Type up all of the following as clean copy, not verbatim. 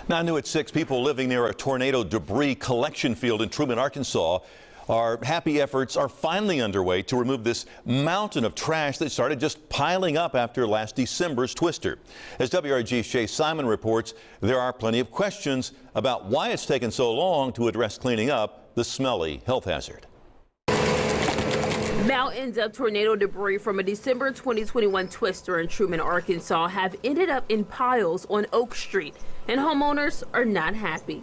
Now new at 6, people living near a tornado debris collection field in Truman, Arkansas are happy efforts are finally underway to remove this mountain of trash that started just piling up after last December's twister. As WRG's Shay Simon reports, there are plenty of questions about why it's taken so long to address cleaning up the smelly health hazard. Mountains of tornado debris from a December 2021 twister in Truman, Arkansas have ended up in piles on Oak Street, and homeowners are not happy.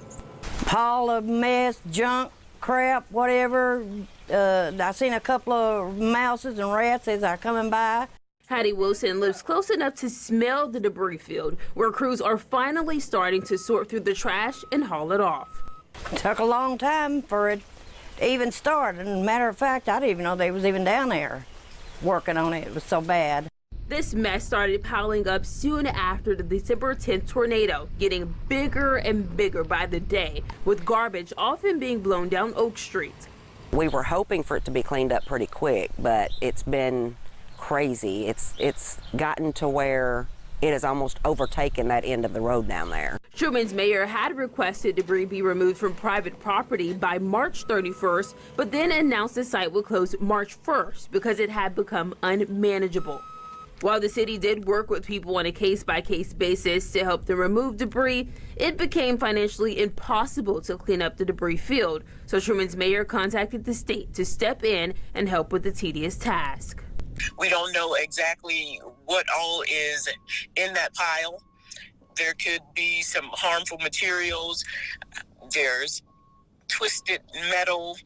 Pile of mess, junk, crap, whatever. I seen a couple of mouses and rats as they're coming by. Hattie Wilson lives close enough to smell the debris field, where crews are finally starting to sort through the trash and haul it off. It took a long time for it to even start. And matter of fact, I didn't even know they was even down there working on it. It was so bad. This mess started piling up soon after the December 10th tornado, getting bigger and bigger by the day, with garbage often being blown down Oak Street. We were hoping for it to be cleaned up pretty quick, but it's been crazy. It's gotten to where it has almost overtaken that end of the road down there. Truman's mayor had requested debris be removed from private property by March 31st, but then announced the site would close March 1st because it had become unmanageable. While the city did work with people on a case-by-case basis to help them remove debris, it became financially impossible to clean up the debris field. So Truman's mayor contacted the state to step in and help with the tedious task. We don't know exactly what all is in that pile. There could be some harmful materials. There's twisted metal,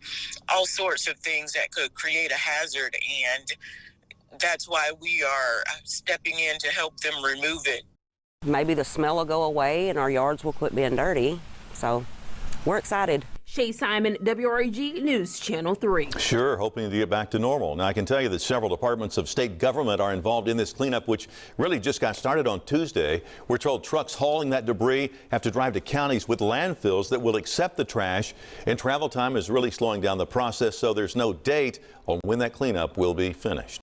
all sorts of things that could create a hazard, and that's why we are stepping in to help them remove it. Maybe the smell will go away and our yards will quit being dirty. So we're excited. Shay Simon, WREG News Channel 3. Sure, hoping to get back to normal. Now, I can tell you that several departments of state government are involved in this cleanup, which really just got started on Tuesday. We're told trucks hauling that debris have to drive to counties with landfills that will accept the trash, and travel time is really slowing down the process, so there's no date on when that cleanup will be finished.